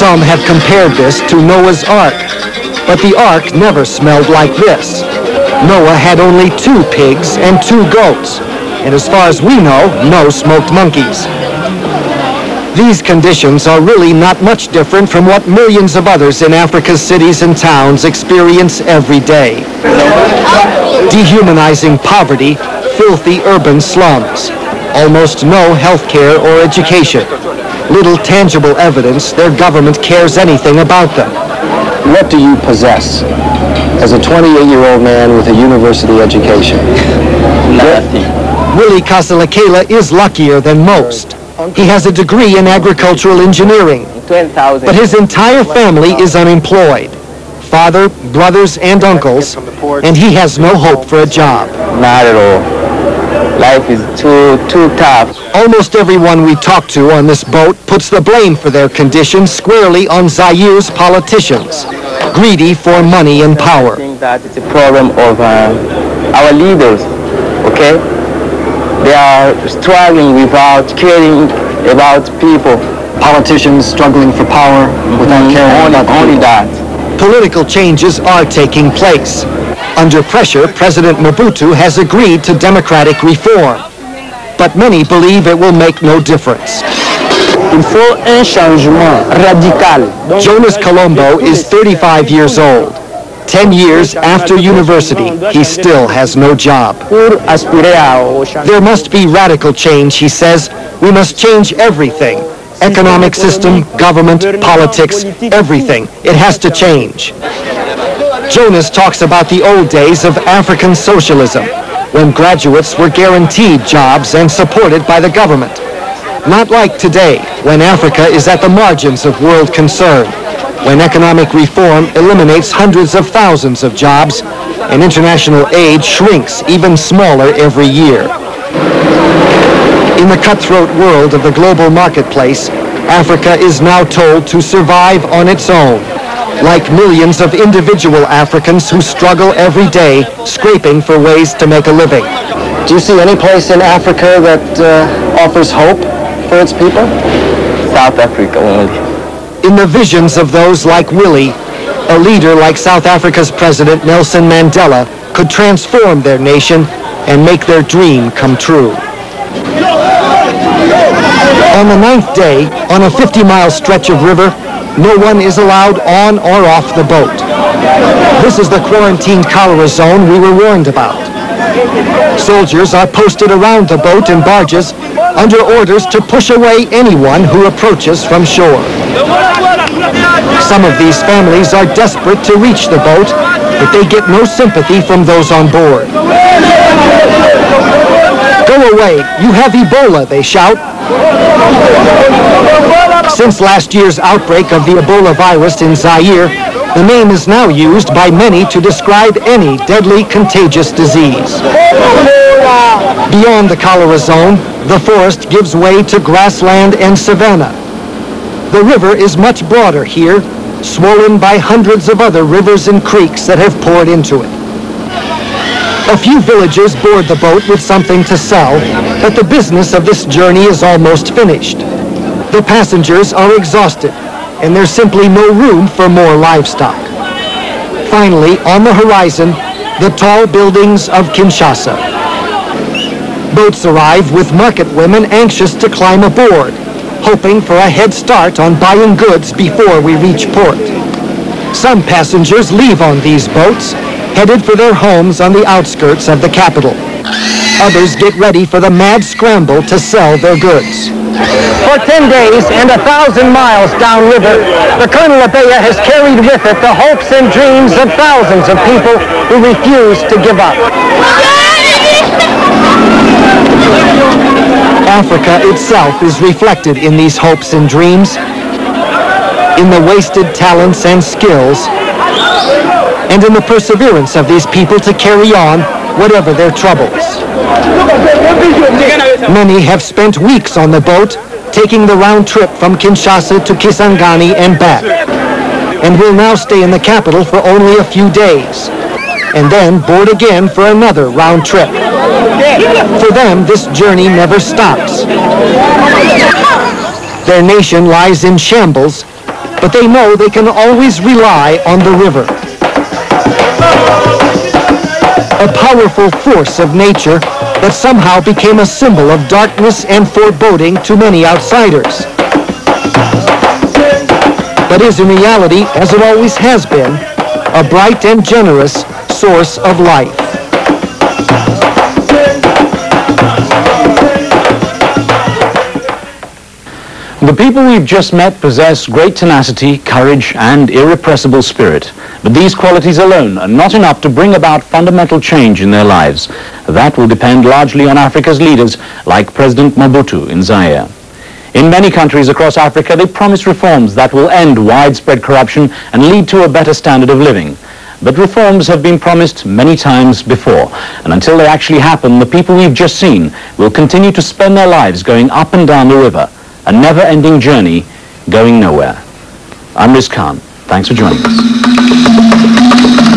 Some have compared this to Noah's Ark, but the Ark never smelled like this. Noah had only 2 pigs and 2 goats, and as far as we know, no smoked monkeys. These conditions are really not much different from what millions of others in Africa's cities and towns experience every day. Dehumanizing poverty, filthy urban slums, almost no health care or education, little tangible evidence their government cares anything about them. What do you possess as a 28-year-old man with a university education? Nothing. Willie Kasalakela is luckier than most. He has a degree in agricultural engineering, but his entire family is unemployed. Father, brothers, and uncles, and he has no hope for a job. Not at all. Life is too tough. Almost everyone we talk to on this boat puts the blame for their condition squarely on Zaire's politicians, greedy for money and power. I think that it's a problem of our leaders, okay? They are struggling without caring about people. Politicians struggling for power without caring about only that. Political changes are taking place. Under pressure, President Mobutu has agreed to democratic reform, but many believe it will make no difference. Il faut un changement radical. Jonas Colombo is 35 years old. 10 years after university, he still has no job. There must be radical change, he says. We must change everything. Economic system, government, politics, everything. It has to change. Jonas talks about the old days of African socialism, when graduates were guaranteed jobs and supported by the government. Not like today, when Africa is at the margins of world concern, when economic reform eliminates hundreds of thousands of jobs and international aid shrinks even smaller every year. In the cutthroat world of the global marketplace, Africa is now told to survive on its own, like millions of individual Africans who struggle every day, scraping for ways to make a living. Do you see any place in Africa that offers hope for its people? South Africa only. In the visions of those like Willie, a leader like South Africa's President Nelson Mandela could transform their nation and make their dream come true. On the 9th day, on a 50-mile stretch of river, no one is allowed on or off the boat. This is the quarantined cholera zone we were warned about. Soldiers are posted around the boat and barges under orders to push away anyone who approaches from shore. Some of these families are desperate to reach the boat, but they get no sympathy from those on board. Go away, you have Ebola, they shout. Since last year's outbreak of the Ebola virus in Zaire, the name is now used by many to describe any deadly contagious disease. Beyond the cholera zone, the forest gives way to grassland and savanna. The river is much broader here, swollen by hundreds of other rivers and creeks that have poured into it. A few villagers board the boat with something to sell, but the business of this journey is almost finished. The passengers are exhausted, and there's simply no room for more livestock. Finally, on the horizon, the tall buildings of Kinshasa. Boats arrive with market women anxious to climb aboard, hoping for a head start on buying goods before we reach port. Some passengers leave on these boats, headed for their homes on the outskirts of the capital. Others get ready for the mad scramble to sell their goods. For 10 days and 1,000 miles downriver, the Colonel Ebeya has carried with it the hopes and dreams of thousands of people who refuse to give up. Africa itself is reflected in these hopes and dreams, in the wasted talents and skills, and in the perseverance of these people to carry on whatever their troubles. Many have spent weeks on the boat, taking the round trip from Kinshasa to Kisangani and back, and will now stay in the capital for only a few days, and then board again for another round trip. For them, this journey never stops. Their nation lies in shambles, but they know they can always rely on the river. A powerful force of nature that somehow became a symbol of darkness and foreboding to many outsiders. But is in reality, as it always has been, a bright and generous source of life. The people we've just met possess great tenacity, courage, and irrepressible spirit. But these qualities alone are not enough to bring about fundamental change in their lives. That will depend largely on Africa's leaders, like President Mobutu in Zaire. In many countries across Africa, they promise reforms that will end widespread corruption and lead to a better standard of living. But reforms have been promised many times before, and until they actually happen, the people we've just seen will continue to spend their lives going up and down the river, a never-ending journey going nowhere. I'm Riz Khan. Thanks for joining us.